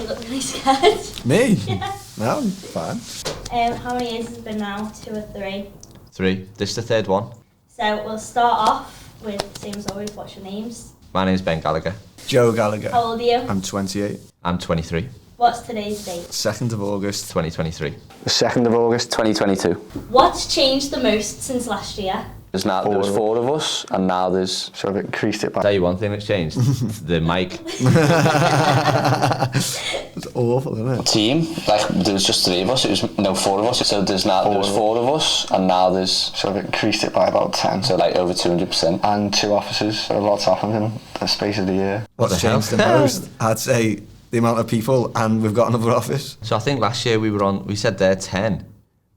You look really scared. Me? Yeah. No, I'm fine. How many years has it been now? 2 or 3? 3. This is the 3rd one. So we'll start off with, same as always, what's your names? My name's Ben Gallagher. Joe Gallagher. How old are you? I'm 28. I'm 23. What's today's date? 2nd of August. 2023. The 2nd of August 2022. What's changed the most since last year? There was 4 of us, and now there's... So I've increased it by... I'll tell you one thing that's changed. The mic. It's awful, isn't it? Team, like there was just 3 of us, 4 of us, so there was 4 of us, and now there's... So I've increased it by about 10, so like over 200%. And 2 officers, so a lot's happened in the space of the year. What's changed the most? I'd say the amount of people, and we've got another office. So I think last year we said there 10.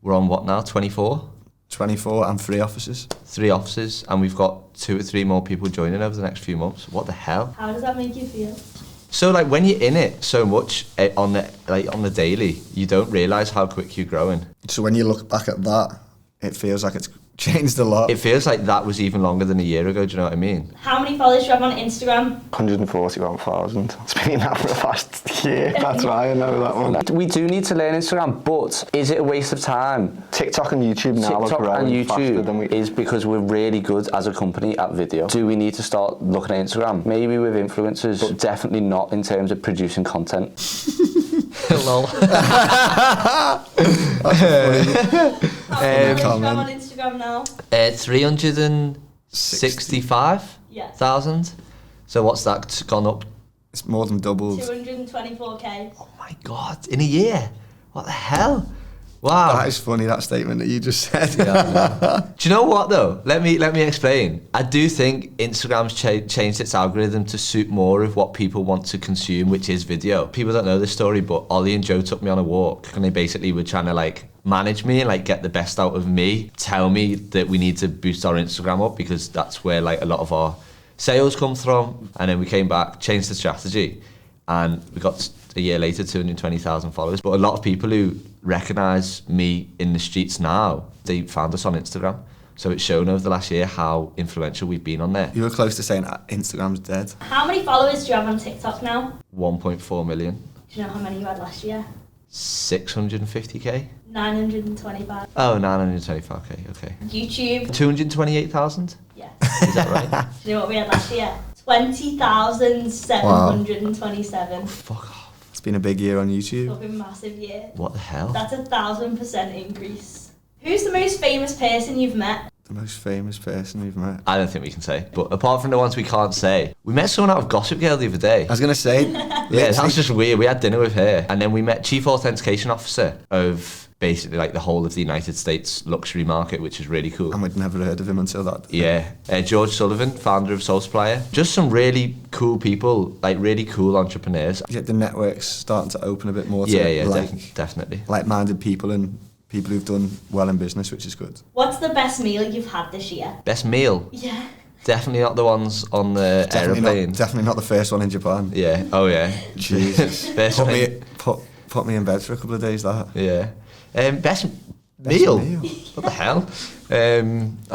We're on what now, 24? 24 and 3 offices. 3 offices, and we've got 2 or 3 more people joining over the next few months. What the hell? How does that make you feel? So like when you're in it so much on the daily, you don't realise how quick you're growing. So when you look back at that, it feels like it's changed a lot. It feels like that was even longer than a year ago, do you know what I mean? How many followers do you have on Instagram? 141,000. It's been that for the past year. That's why I know that one. We do need to learn Instagram, but is it a waste of time? TikTok and YouTube now are growing faster than we... is because we're really good as a company at video. Do we need to start looking at Instagram? Maybe with influencers, but definitely not in terms of producing content. Lol. How many followers do you have on Instagram now? 365,000. So what's that gone up? It's more than doubled. 224k. Oh my god, in a year? What the hell? Wow. That is funny, that statement that you just said. Yeah, do you know what though? Let me explain. I do think Instagram's changed its algorithm to suit more of what people want to consume, which is video. People don't know this story, but Ollie and Joe took me on a walk, and they basically were trying to like manage me and like get the best out of me, tell me that we need to boost our Instagram up because that's where like a lot of our sales come from. And then we came back, changed the strategy, and we got a year later 220,000 followers. But a lot of people who recognise me in the streets now, they found us on Instagram. So it's shown over the last year how influential we've been on there. You were close to saying Instagram's dead. How many followers do you have on TikTok now? 1.4 million. Do you know how many you had last year? 650k? 925. Oh, 925k, okay. YouTube? 228,000? Yeah. Is that right? Do you know what we had last year? 20,727. Oh, fuck off. It's been a big year on It's YouTube. been a massive year. What the hell? That's 1,000% increase. Who's the most famous person you've met? The most famous person we've met. I don't think we can say. But apart from the ones we can't say, we met someone out of Gossip Girl the other day. I was going to say... Yeah, that was just weird. We had dinner with her. And then we met Chief Authentication Officer of basically like the whole of the United States luxury market, which is really cool. And we'd never heard of him until that. Yeah. George Sullivan, founder of Soul Supplier. Just some really cool people, like really cool entrepreneurs. Yeah, the network's starting to open a bit more to Definitely. like-minded people and people who've done well in business, which is good. What's the best meal you've had this year? Best meal? Yeah. Definitely not the ones on the aeroplane. Definitely not the first one in Japan. Yeah. Oh yeah. Jesus. Best put me in bed for a couple of days, that. Yeah. Best meal? What the hell? I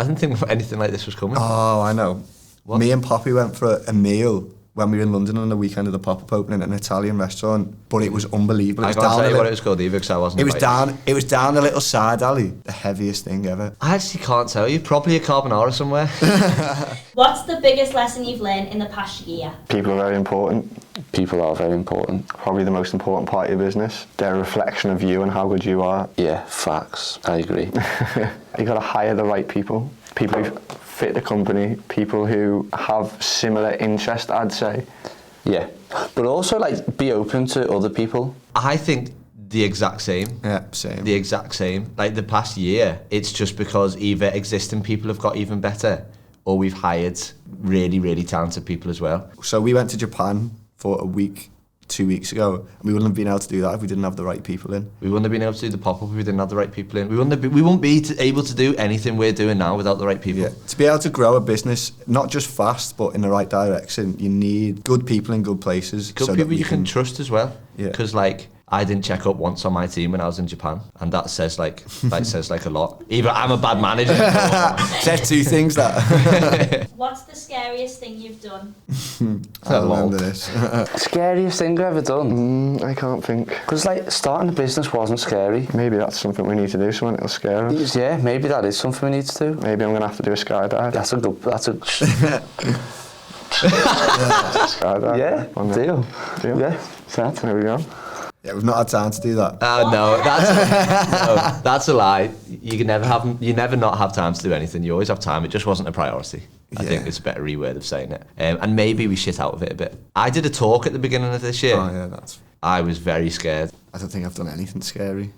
didn't think anything like this was coming. Oh, I know. What? Me and Poppy went for a meal when we were in London on the weekend of the pop-up opening at an Italian restaurant, but it was unbelievable. I can't tell you what it was called either because I wasn't invited. It was down a little side alley, the heaviest thing ever. I actually can't tell you. Probably a carbonara somewhere. What's the biggest lesson you've learned in the past year? People are very important. People are very important. Probably the most important part of your business. They're a reflection of you and how good you are. Yeah, facts. I agree. You got to hire the right people. People who fit the company. People who have similar interest, I'd say. Yeah. But also, like, be open to other people. I think the exact same. Yeah, same. The exact same. Like the past year, it's just because either existing people have got even better or we've hired really, really talented people as well. So we went to Japan for a week 2 weeks ago, and we wouldn't have been able to do that if we didn't have the right people in. We wouldn't have been able to do the pop-up if we didn't have the right people in. We wouldn't be able to do anything we're doing now without the right people. Yeah. To be able to grow a business, not just fast, but in the right direction, you need good people in good places. Good people you can trust as well. Yeah. Because like, I didn't check up once on my team when I was in Japan, and that says like a lot. Either I'm a bad manager. Says two things that. What's the scariest thing you've done? I remember this. Scariest thing I've ever done? I can't think. Because like starting a business wasn't scary. Maybe that's something we need to do, something that'll scare us. Yeah, maybe that is something we need to do. Maybe I'm going to have to do a skydive. That's a Skydive. yeah, deal. Yeah, sad. There we go. Yeah, we've not had time to do that. No, that's a lie. You never not have time to do anything. You always have time. It just wasn't a priority. I think it's a better reword of saying it. And maybe we shit out of it a bit. I did a talk at the beginning of this year. Oh yeah, that's. I was very scared. I don't think I've done anything scary.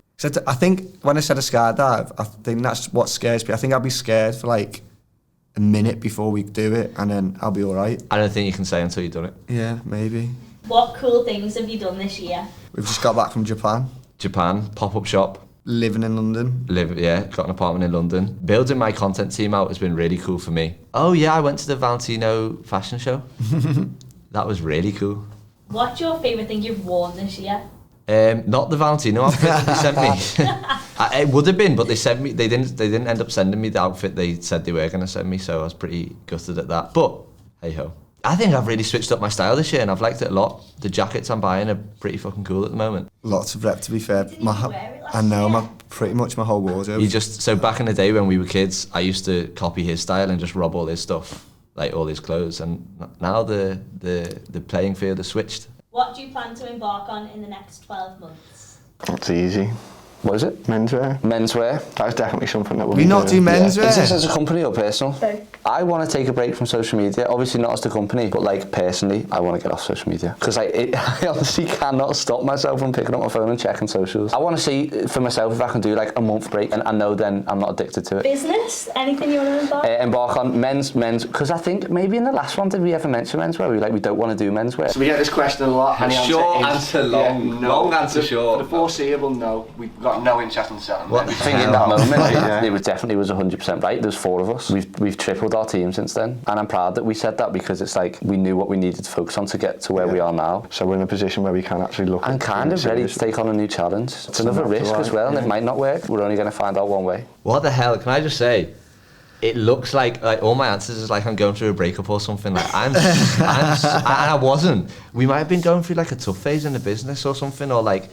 I think when I said a skydive, I think that's what scares me. I think I'd be scared for like a minute before we do it, and then I'll be all right. I don't think you can say until you've done it. Yeah, maybe. What cool things have you done this year? We've just got back from Japan. Japan, pop-up shop. Living in London. Got an apartment in London. Building my content team out has been really cool for me. Oh yeah, I went to the Valentino fashion show. That was really cool. What's your favourite thing you've worn this year? Not the Valentino outfit that they sent me. It would have been, but they sent me. They didn't end up sending me the outfit they said they were going to send me. So I was pretty gutted at that. But hey ho. I think I've really switched up my style this year, and I've liked it a lot. The jackets I'm buying are pretty fucking cool at the moment. Lots of rep, to be fair. Didn't you wear it last I know, year? pretty much my whole wardrobe. So back in the day when we were kids, I used to copy his style and just rob all his stuff, like all his clothes. And now the playing field has switched. What do you plan to embark on in the next 12 months? That's easy. What is it? Menswear. Menswear. That's definitely something that we'll We be not do doing. menswear. Is this as a company or personal? Both. I want to take a break from social media. Obviously not as the company, but like personally, I want to get off social media because I honestly cannot stop myself from picking up my phone and checking socials. I want to see for myself if I can do like a month break, and I know then I'm not addicted to it. Business? Anything you want to embark? Embark on men's, because I think maybe in the last one did we ever mention menswear? We don't want to do menswear. So we get this question a lot. And the Short answer is, answer, long. Long answer, short. For the foreseeable, no. We've got no interest in selling. What? I think in that moment, it was definitely 100% right. There's 4 of us. We've tripled our team since then, and I'm proud that we said that because it's like we knew what we needed to focus on to get to where we are now. So we're in a position where we can actually look. And kind of ready to take on a new challenge. It's another risk as well, and it might not work. We're only going to find out one way. What the hell? Can I just say? It looks like all my answers is like I'm going through a breakup or something. Like and I wasn't. We might have been going through like a tough phase in the business or something, or like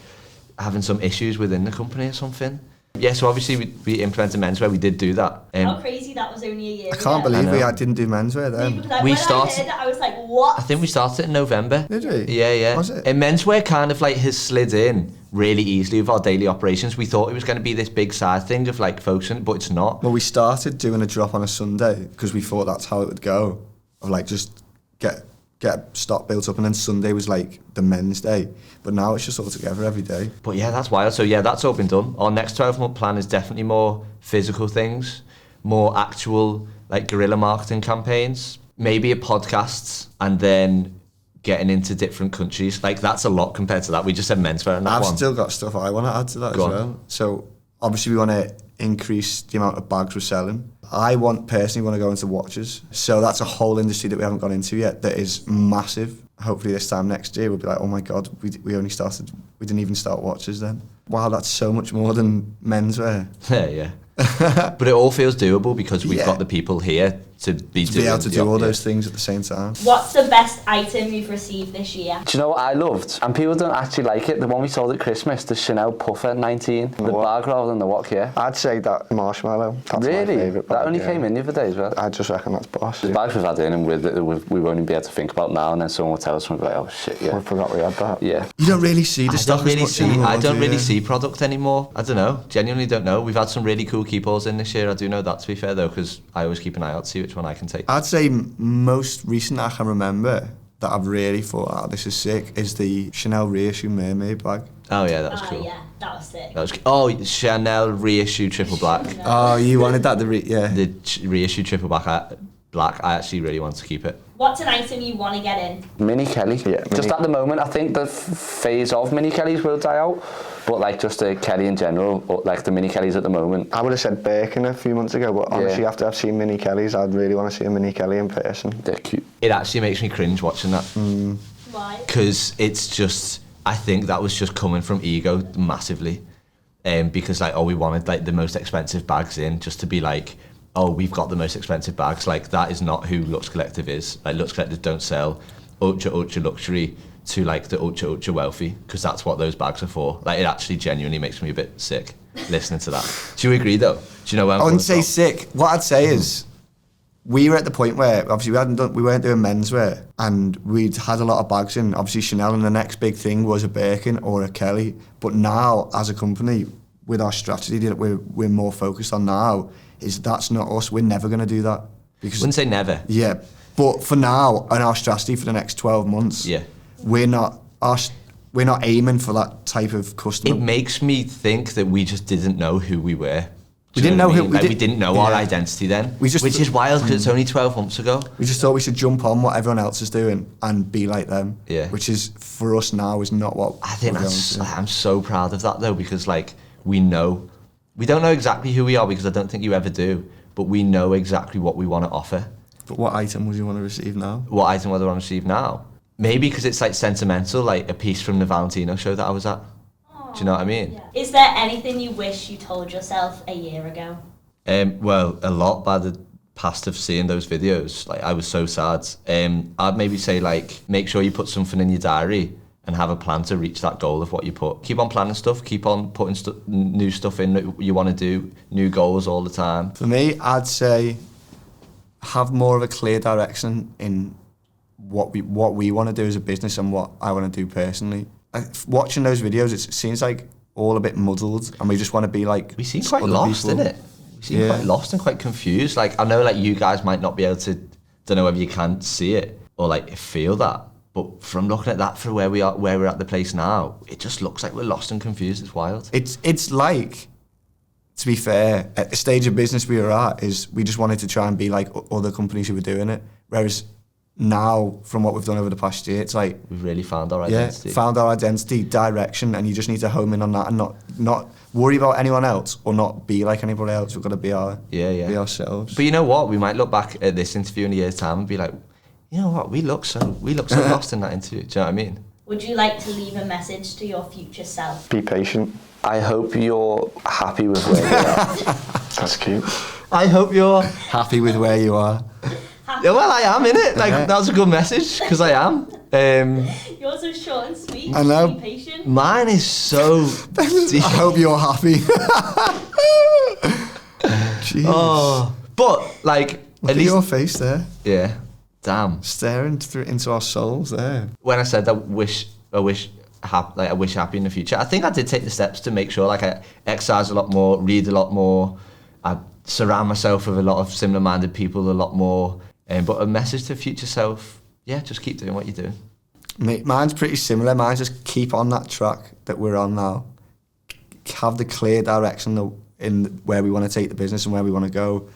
having some issues within the company or something. Yeah, so obviously we implemented menswear. We did do that. How crazy that was only a year I can't ago. believe didn't do menswear then. Because when We I started- heard it, I was like, what? I think we started in November. Did we? Yeah. Was it? And menswear kind of like has slid in really easily with our daily operations. We thought it was going to be this big side thing of like focusing, but it's not. Well, we started doing a drop on a Sunday because we thought that's how it would go. Of like just get stock built up, and then Sunday was like the men's day. But now it's just all together every day. But yeah, that's wild. So yeah, that's all been done. Our next 12-month plan is definitely more physical things, more actual like guerrilla marketing campaigns, maybe a podcast, and then getting into different countries. Like that's a lot compared to that. We just said menswear and that I've one. still got stuff I want to add to that Go as on. well. So obviously we want to increase the amount of bags we're selling. I personally want to go into watches. So that's a whole industry that we haven't gone into yet that is massive. Hopefully this time next year we'll be like, oh my God, we didn't even start watches then. Wow, that's so much more than menswear. Yeah. But it all feels doable because we've got the people here to be able to do all those things at the same time. What's the best item you've received this year? Do you know what I loved? And people don't actually like it. The one we sold at Christmas, the Chanel Puffer 19. The bag rather than the watch, yeah. I'd say that marshmallow. That's Really? my favourite That bag, only yeah. came in the other day as well. I just reckon that's boss. The bags we've had in and we won't even be able to think about now, and then someone will tell us something like, oh shit, yeah. I forgot we had that. Yeah. You don't really see the stuff as much anymore, I don't do really you? see product anymore. I don't know. Genuinely don't know. We've had some really cool keepers in this year. I do know that, to be fair though, because I always keep an eye out to see which one I can take. I'd say most recent I can remember that I've really thought, oh, this is sick, is the Chanel reissue mermaid bag. Oh yeah, that was cool. Yeah, that was sick. That was oh, Chanel reissue triple black. Oh, you wanted that? The reissue triple black. I actually really want to keep it. What's an item you want to get in? Mini Kelly. Yeah, Just Mini- at the moment, I think the phase of Mini Kellys will die out. But like just a Kelly in general, or like the Mini Kellys at the moment. I would have said Birkin a few months ago, but honestly, after I've seen Mini Kellys, I'd really want to see a Mini Kelly in person. They're cute. It actually makes me cringe watching that Why? because it's just I think that was just coming from ego massively. Because like, oh, we wanted like the most expensive bags in, just to be like, oh, we've got the most expensive bags. Like, that is not who Luxe Collective is. Like, Luxe Collective don't sell ultra luxury to like the ultra wealthy, because that's what those bags are for. Like, it actually genuinely makes me a bit sick listening to that. Do you agree though? Do you know where I'm I wouldn't say from? sick. What I'd say is, we were at the point where obviously we weren't doing menswear, and we'd had a lot of bags in. Obviously Chanel, and the next big thing was a Birkin or a Kelly. But now, as a company, with our strategy that we're more focused on now, is that's not us. We're never going to do that. Because Wouldn't say never. Yeah, but for now, and our strategy for the next 12 months, Yeah. we're not aiming for that type of customer. It makes me think that we just didn't know who we were. We didn't know who- we didn't know our yeah. identity then, We just- which is wild because it's only 12 months ago. We just thought we should jump on what everyone else is doing and be like them. Yeah. Which is, for us now, is not what I think we're that's, going to. I'm so proud of that though, because like, we don't know exactly who we are, because I don't think you ever do, but we know exactly what we want to offer. But what item would you want to receive now? What item would I want to receive now? Maybe because it's like sentimental, like a piece from the Valentino show that I was at. Do you know what I mean? Yeah. Is there anything you wish you told yourself a year ago? Well, a lot by the past of seeing those videos. Like, I was so sad. I'd maybe say, like, make sure you put something in your diary and have a plan to reach that goal of what you put. Keep on planning stuff, keep on putting new stuff in that you want to do, new goals all the time. For me, I'd say have more of a clear direction in what we want to do as a business and what I want to do personally. Watching those videos, it seems like all a bit muddled, and we just want to be like. We seem quite other lost, people. innit? We seem quite lost and quite confused. Like, I know like you guys might not be able to, don't know whether you can see it or like feel that, but from looking at that for where we're at the place now, it just looks like we're lost and confused. It's wild. It's like, to be fair, at the stage of business we were at, is we just wanted to try and be like other companies who were doing it. Whereas now, from what we've done over the past year, it's like, We've really found our identity. found our identity, direction, and you just need to home in on that and not worry about anyone else or not be like anybody else. We've got to be be ourselves. But you know what? We might look back at this interview in a year's time and be like, you know what? We look so lost in that interview. Do you know what I mean? Would you like to leave a message to your future self? Be patient. I hope you're happy with where you are. That's cute. I hope you're. Happy with where you are. Yeah, well, I am, innit? Like, that was a good message, because I am. Yours is short and sweet. I know. Be patient. Mine is so deep. I hope you're happy. Jeez. Oh, but like, Look at at least, your face there, yeah. Damn. staring through into our souls there. When I said I wish happy in the future, I think I did take the steps to make sure, like, I exercise a lot more, read a lot more, I surround myself with a lot of similar-minded people a lot more. But a message to future self, yeah, just keep doing what you're doing. Mine's pretty similar. Mine's just keep on that track that we're on now. Have the clear direction in where we want to take the business and where we want to go,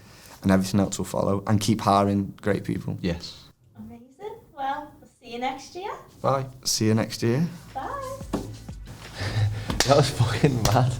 and everything else will follow. And keep hiring great people. Yes. Amazing. Well, we'll see you next year. Bye. See you next year. Bye. That was fucking mad.